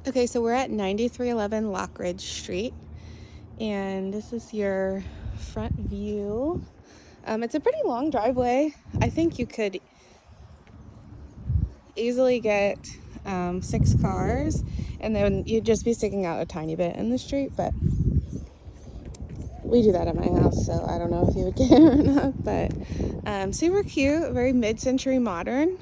Okay, so we're at 9311 Lockridge Street, and this is your front view. It's a pretty long driveway. I think you could easily get 6 cars, and then you'd just be sticking out a tiny bit in the street, but we do that at my house, so I don't know if you would get it or not, but super cute, very mid-century modern.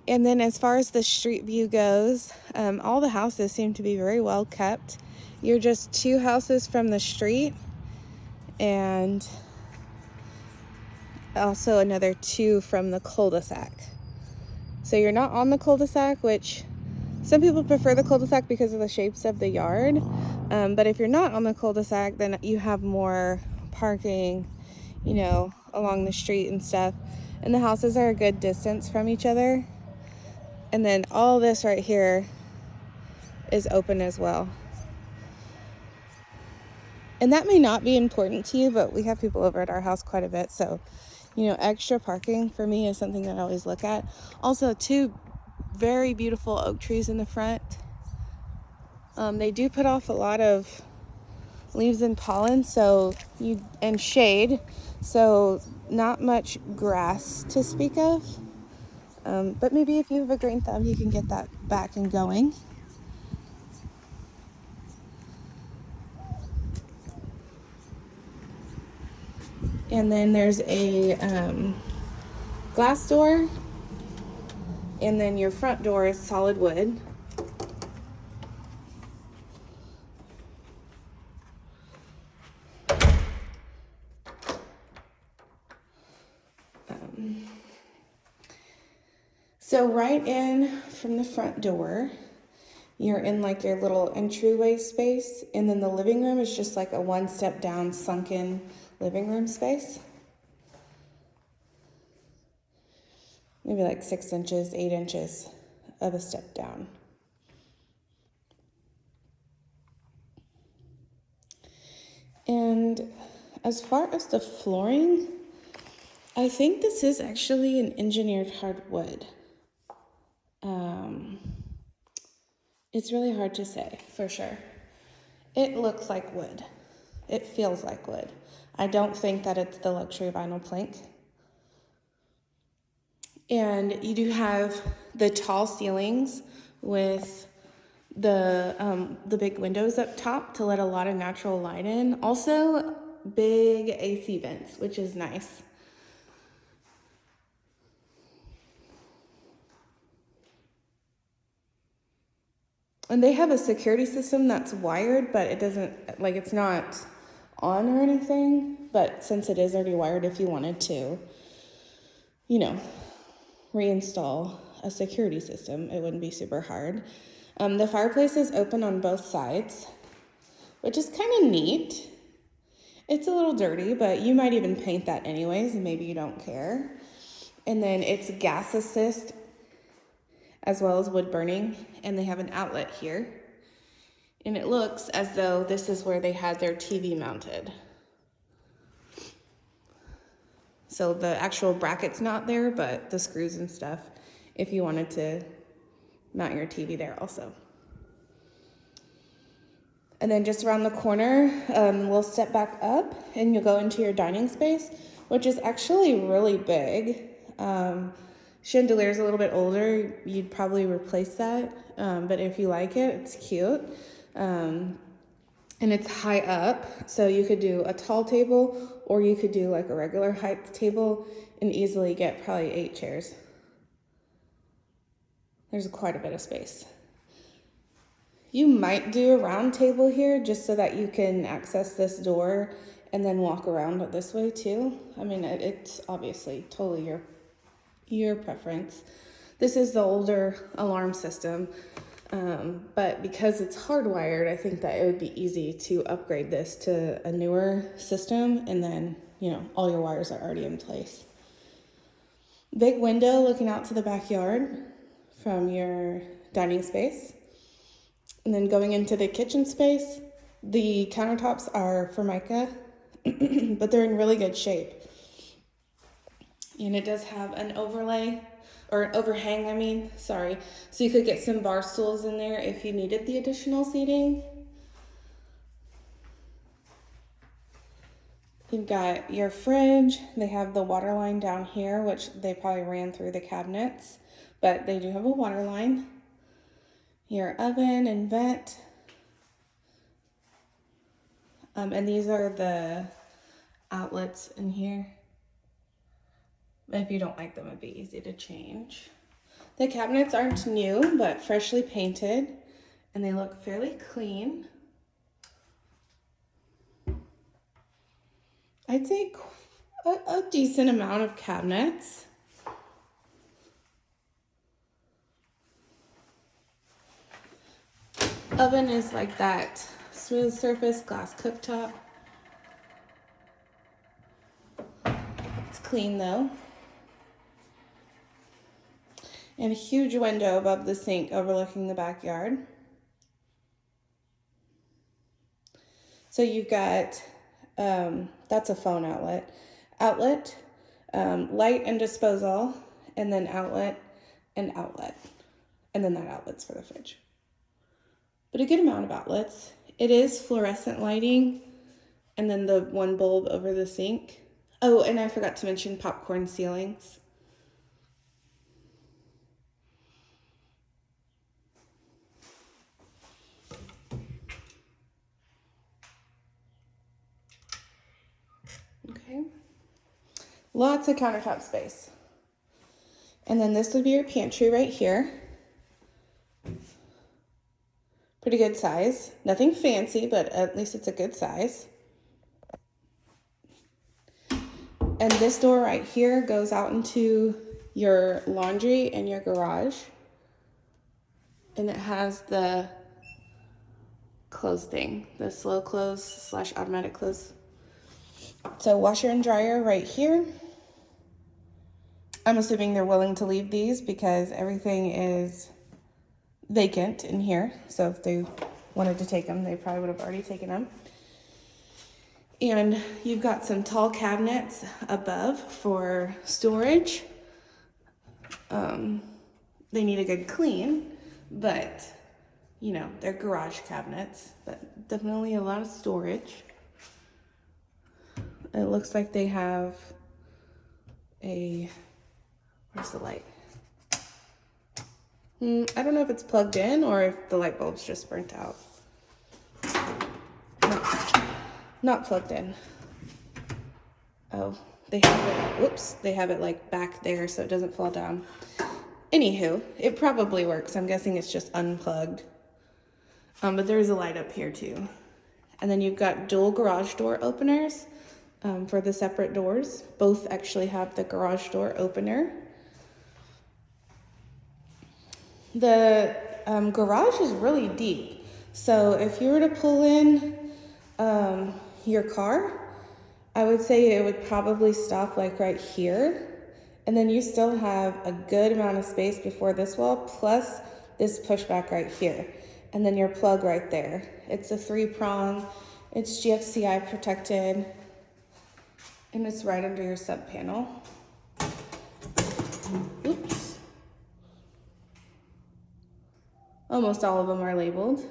And then as far as the street view goes, all the houses seem to be very well kept. You're just 2 houses from the street and also another 2 from the cul-de-sac. So you're not on the cul-de-sac, which some people prefer the cul-de-sac because of the shapes of the yard. But if you're not on the cul-de-sac, then you have more parking, along the street and stuff. And the houses are a good distance from each other. And then all this right here is open as well. And that may not be important to you, but we have people over at our house quite a bit. So, extra parking for me is something that I always look at. Also, 2 very beautiful oak trees in the front. They do put off a lot of leaves and pollen, and shade. So not much grass to speak of. But maybe if you have a green thumb, you can get that back and going. And then there's a glass door, and then your front door is solid wood. So right in from the front door, you're in like your little entryway space, and then the living room is just like a 1 step down sunken living room space. Maybe like 6 inches, 8 inches of a step down. And as far as the flooring, I think this is actually an engineered hardwood. It's really hard to say for sure. It looks like wood. It feels like wood. I don't think that it's the luxury vinyl plank. And you do have the tall ceilings with the big windows up top to let a lot of natural light in. Also, big AC vents, which is nice. And they have a security system that's wired, but it doesn't, it's not on or anything. But since it is already wired, if you wanted to, reinstall a security system, it wouldn't be super hard. The fireplace is open on both sides, which is kind of neat. It's a little dirty, but you might even paint that anyways, and maybe you don't care. And then it's gas assist as well as wood burning, and they have an outlet here. And it looks as though this is where they had their TV mounted. So the actual bracket's not there, but the screws and stuff, if you wanted to mount your TV there also. And then just around the corner, we'll step back up and you'll go into your dining space, which is actually really big. Chandelier is a little bit older. You'd probably replace that, but if you like it, it's cute. And it's high up, so you could do a tall table or you could do like a regular height table and easily get probably 8 chairs. There's quite a bit of space. You might do a round table here just so that you can access this door and then walk around this way too. I mean, it's obviously totally your preference. This is the older alarm system, but because it's hardwired, I think that it would be easy to upgrade this to a newer system, and then, all your wires are already in place. Big window looking out to the backyard from your dining space. And then going into the kitchen space, the countertops are Formica, but they're in really good shape. And it does have an overlay or overhang, I mean, sorry. So you could get some bar stools in there if you needed the additional seating. You've got your fridge. They have the water line down here, which they probably ran through the cabinets, but they do have a water line. Your oven and vent. And these are the outlets in here. If you don't like them, it'd be easy to change. The cabinets aren't new, but freshly painted, and they look fairly clean. I'd say a decent amount of cabinets. Oven is like that smooth surface glass cooktop. It's clean though. And a huge window above the sink overlooking the backyard. So you've got, that's a phone outlet, light and disposal, and then outlet and outlet. And then that outlet's for the fridge. But a good amount of outlets. It is fluorescent lighting, and then the one bulb over the sink. Oh, and I forgot to mention popcorn ceilings. Okay. Lots of countertop space. And then this would be your pantry right here. Pretty good size. Nothing fancy, but at least it's a good size. And this door right here goes out into your laundry and your garage. And it has the close thing, the slow close / automatic close. So washer and dryer right here. I'm assuming they're willing to leave these because everything is vacant in here. So if they wanted to take them, they probably would have already taken them. And you've got some tall cabinets above for storage. They need a good clean, but you know, they're garage cabinets, but definitely a lot of storage. It looks like they have a, where's the light? I don't know if it's plugged in or if the light bulb's just burnt out. Not plugged in. Oh, they have it, whoops, they have it like back there so it doesn't fall down. Anywho, it probably works. I'm guessing it's just unplugged. But there is a light up here too. And then you've got dual garage door openers for the separate doors. Both actually have the garage door opener. The garage is really deep. So if you were to pull in your car, I would say it would probably stop like right here. And then you still have a good amount of space before this wall, plus this pushback right here. And then your plug right there. It's a 3-prong, it's GFCI protected, and it's right under your sub panel. Oops. Almost all of them are labeled.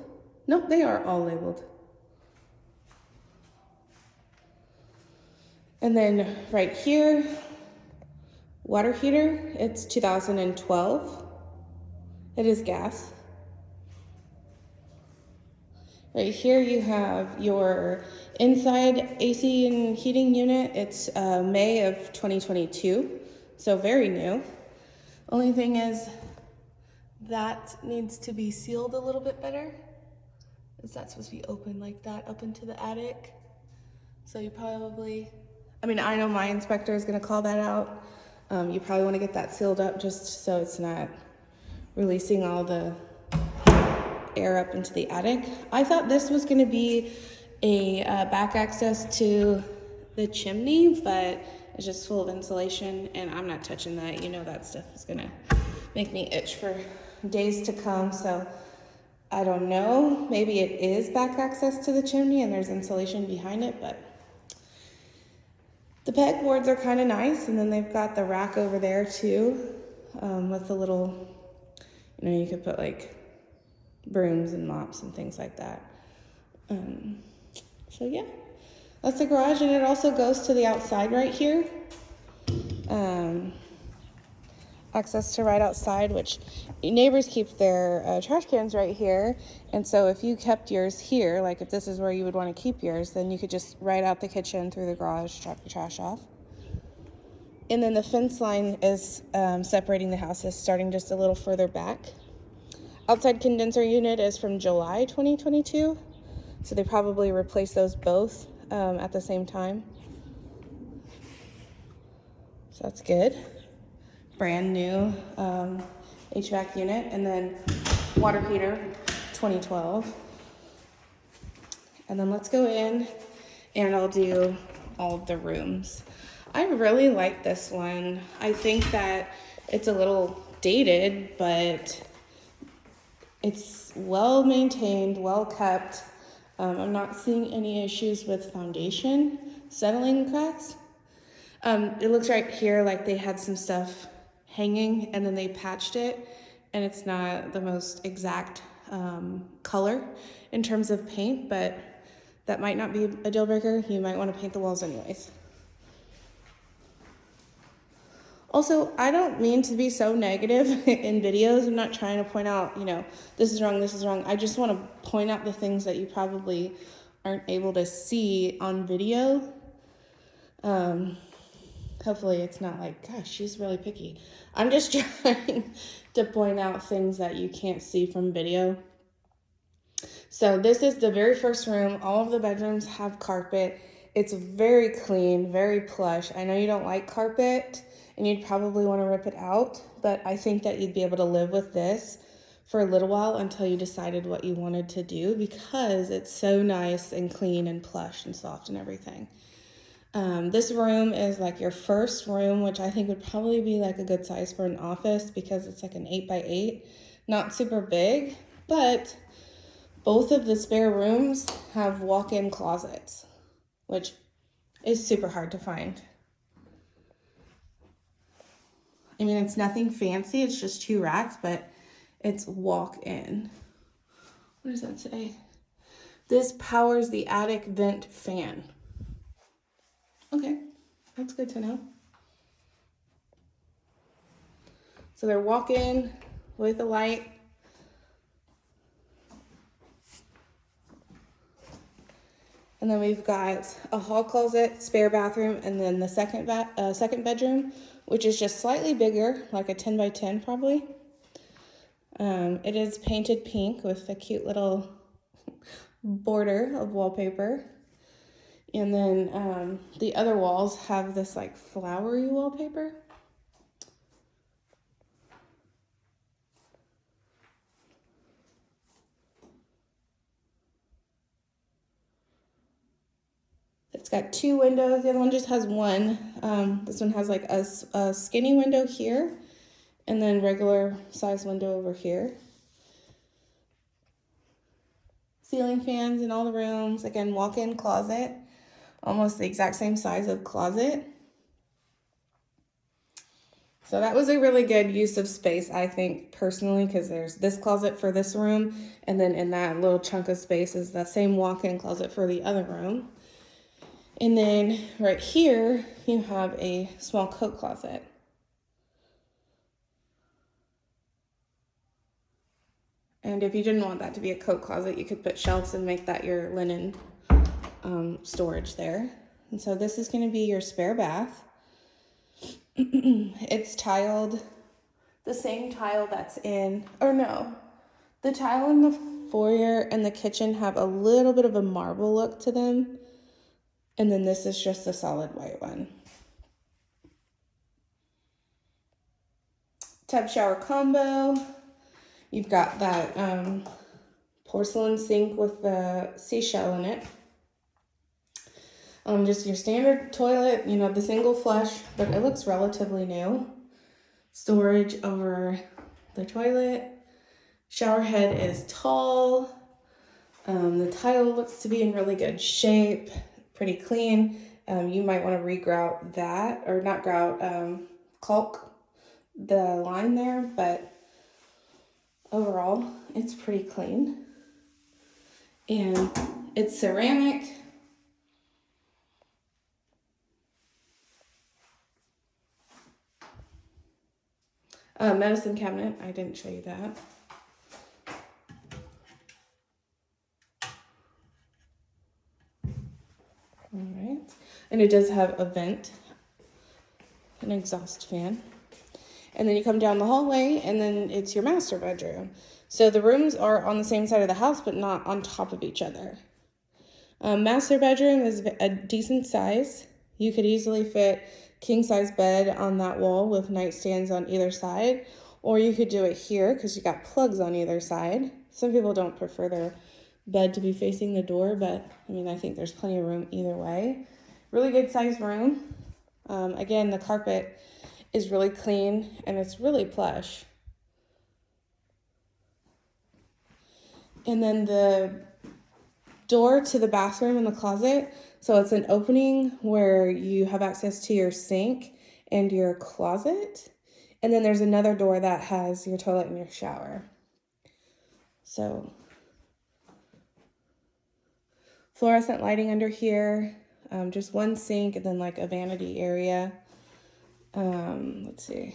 Nope, they are all labeled. And then right here, water heater, it's 2012. It is gas. Right here you have your inside AC and heating unit. It's May of 2022, so very new. Only thing is that needs to be sealed a little bit better. Is that supposed to be open like that up into the attic? So you probably, I mean, I know my inspector is gonna call that out. You probably wanna get that sealed up just so it's not releasing all the air up into the attic. I thought this was gonna be a back access to the chimney, but it's just full of insulation and I'm not touching that. You know that stuff is gonna make me itch for days to come, so I don't know. Maybe it is back access to the chimney and there's insulation behind it, but the pegboards are kind of nice, and then they've got the rack over there too. with the little, you could put like brooms and mops and things like that. So yeah, that's the garage, and it also goes to the outside right here. Access to right outside, which neighbors keep their trash cans right here. And so if you kept yours here, like if this is where you would want to keep yours, then you could just right out the kitchen through the garage, drop your trash off. And then the fence line is separating the houses, starting just a little further back. Outside condenser unit is from July 2022. So they probably replaced those both at the same time. So that's good. Brand new HVAC unit, and then water heater 2012. And then let's go in and I'll do all of the rooms. I really like this one. I think that it's a little dated, but it's well maintained, well kept. I'm not seeing any issues with foundation settling cracks. It looks right here like they had some stuff hanging and then they patched it, and it's not the most exact color in terms of paint, but that might not be a deal breaker. You might want to paint the walls anyways. Also, I don't mean to be so negative in videos. I'm not trying to point out, this is wrong, this is wrong. I just want to point out the things that you probably aren't able to see on video. Hopefully it's not like, gosh, she's really picky. I'm just trying to point out things that you can't see from video. So this is the very first room. All of the bedrooms have carpet. It's very clean, very plush. I know you don't like carpet and you'd probably want to rip it out, but I think that you'd be able to live with this for a little while until you decided what you wanted to do, because it's so nice and clean and plush and soft and everything. This room is like your first room, which I think would probably be like a good size for an office because it's like an 8x8, not super big, but both of the spare rooms have walk-in closets, which is super hard to find. I mean, it's nothing fancy, it's just 2 racks, but it's walk-in. What does that say? This powers the attic vent fan. Okay, that's good to know. So they're walk-in with a light. And then we've got a hall closet, spare bathroom, and then the second bedroom, which is just slightly bigger, like a 10 by 10 probably. It is painted pink with a cute little border of wallpaper. And then the other walls have this like flowery wallpaper. It's got 2 windows. The other one just has 1. This one has like a skinny window here and then regular size window over here. Ceiling fans in all the rooms. Again, walk-in closet. Almost the exact same size of closet. So that was a really good use of space, I think, personally, because there's this closet for this room, and then in that little chunk of space is the same walk-in closet for the other room. And then right here, you have a small coat closet. And if you didn't want that to be a coat closet, you could put shelves and make that your linen storage there. And so this is going to be your spare bath. It's tiled, the same tile that's in, or no, the tile in the foyer and the kitchen have a little bit of a marble look to them. And then this is just a solid white one. Tub shower combo. You've got that porcelain sink with the seashell in it. Just your standard toilet, the single flush, but it looks relatively new. Storage over the toilet. Shower head is tall. The tile looks to be in really good shape, pretty clean. You might want to re-grout that, or not grout, caulk the line there, but overall it's pretty clean. And it's ceramic. Medicine cabinet, I didn't show you that. All right, and it does have a vent, an exhaust fan. And then you come down the hallway, and then it's your master bedroom. So the rooms are on the same side of the house, but not on top of each other. Master bedroom is a decent size. You could easily fit king size bed on that wall with nightstands on either side, or you could do it here because you got plugs on either side. Some people don't prefer their bed to be facing the door, but I mean, I think there's plenty of room either way. Really good sized room. Again, the carpet is really clean and it's really plush. And then the door to the bathroom and the closet, so it's an opening where you have access to your sink and your closet, and then there's another door that has your toilet and your shower. So fluorescent lighting under here, just one sink and then like a vanity area. Let's see,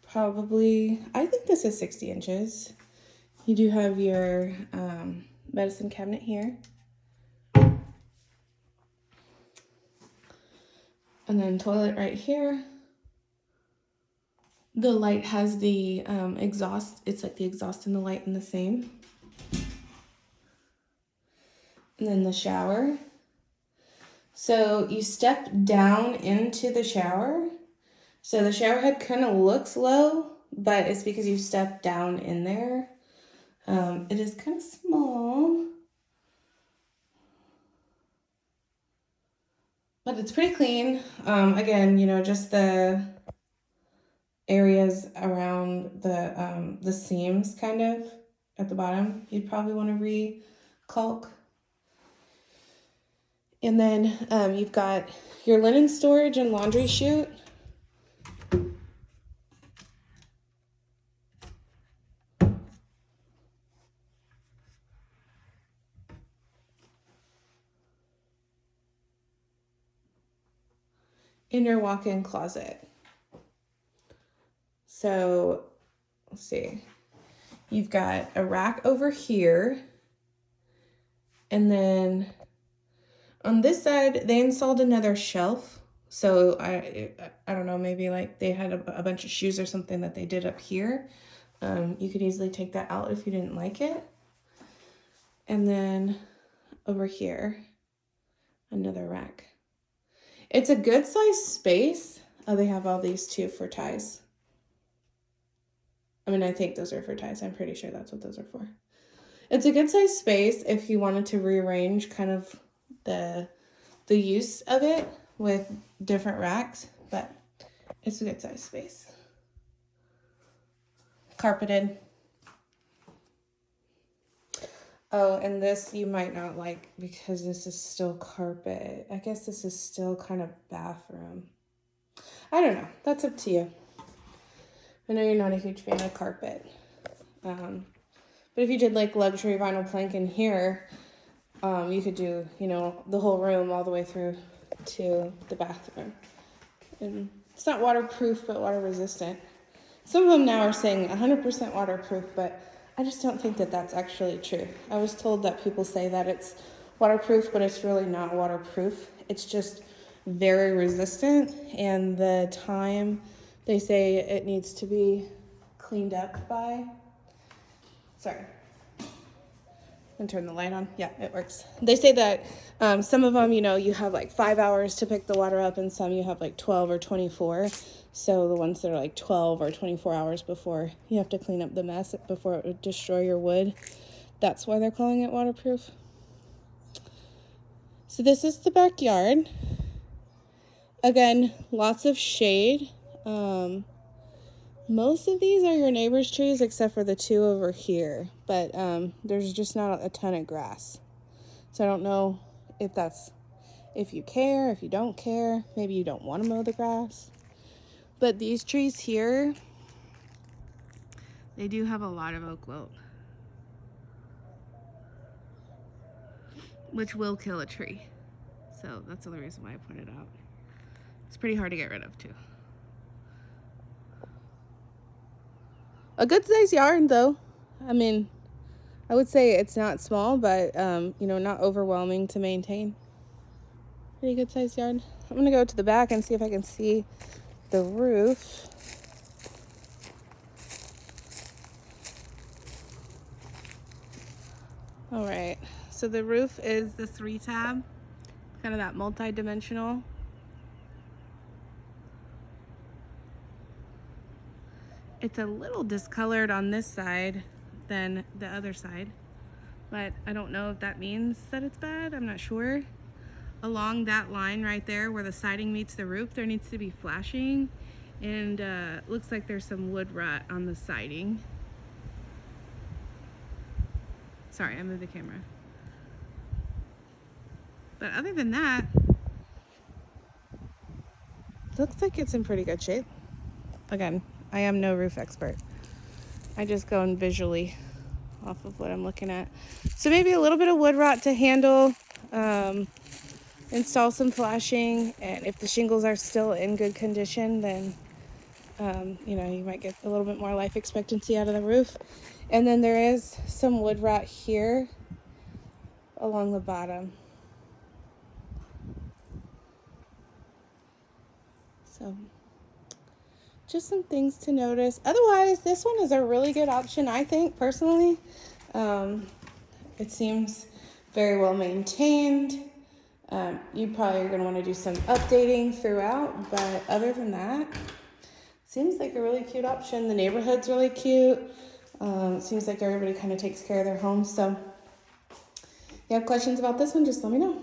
probably, I think this is 60 inches. You do have your medicine cabinet here. And then toilet right here. The light has the exhaust. It's like the exhaust and the light in the same. And then the shower. So you step down into the shower. So the shower head kind of looks low, but it's because you step down in there. It is kind of small, but it's pretty clean. Again, you know, just the areas around the seams kind of at the bottom, you'd probably want to re-caulk. And then you've got your linen storage and laundry chute. In your walk-in closet. So let's see, you've got a rack over here, and then on this side they installed another shelf. So I don't know, maybe like they had a bunch of shoes or something that they did up here. You could easily take that out if you didn't like it. And then over here, another rack. It's a good size space. Oh, they have all these too for ties. I mean, I think those are for ties. I'm pretty sure that's what those are for. It's a good size space if you wanted to rearrange kind of the use of it with different racks, but it's a good size space. Carpeted. Oh, and this you might not like because this is still carpet. I guess this is still kind of bathroom. I don't know. That's up to you. I know you're not a huge fan of carpet. But if you did like luxury vinyl plank in here, you could do, you know, the whole room all the way through to the bathroom. And it's not waterproof, but water resistant. Some of them now are saying 100% waterproof, but I just don't think that that's actually true. I was told that people say that it's waterproof, but it's really not waterproof. It's just very resistant, and the time they say it needs to be cleaned up by. Sorry. And turn the light on. Yeah, it works. They say that some of them, you know, you have like 5 hours to pick the water up, and some you have like 12 or 24. So the ones that are like 12 or 24 hours before you have to clean up the mess before it would destroy your wood. That's why they're calling it waterproof. So this is the backyard. Again, lots of shade. Most of these are your neighbor's trees except for the two over here, but there's just not a ton of grass. So I don't know if you care, if you don't care, maybe you don't want to mow the grass. But these trees here, they do have a lot of oak wilt, which will kill a tree. So that's the only reason why I pointed out. It's pretty hard to get rid of too. A good sized yard though. I mean, I would say it's not small, but you know, not overwhelming to maintain. Pretty good sized yard. I'm gonna go to the back and see if I can see the roof. All right, so the roof is the 3-tab, kind of that multi-dimensional. It's a little discolored on this side than the other side, but I don't know if that means that it's bad. I'm not sure. Along that line right there where the siding meets the roof, there needs to be flashing, and looks like there's some wood rot on the siding. Sorry, I moved the camera. But other than that, looks like it's in pretty good shape. Again, I am no roof expert. I just go in visually off of what I'm looking at. So maybe a little bit of wood rot to handle, install some flashing, and if the shingles are still in good condition, then you know, you might get a little bit more life expectancy out of the roof. And then there is some wood rot here along the bottom. So just some things to notice. Otherwise, this one is a really good option, I think, personally. It seems very well maintained. You probably are going to want to do some updating throughout, but other than that, seems like a really cute option. The neighborhood's really cute. It seems like everybody kind of takes care of their homes. So if you have questions about this one, just let me know.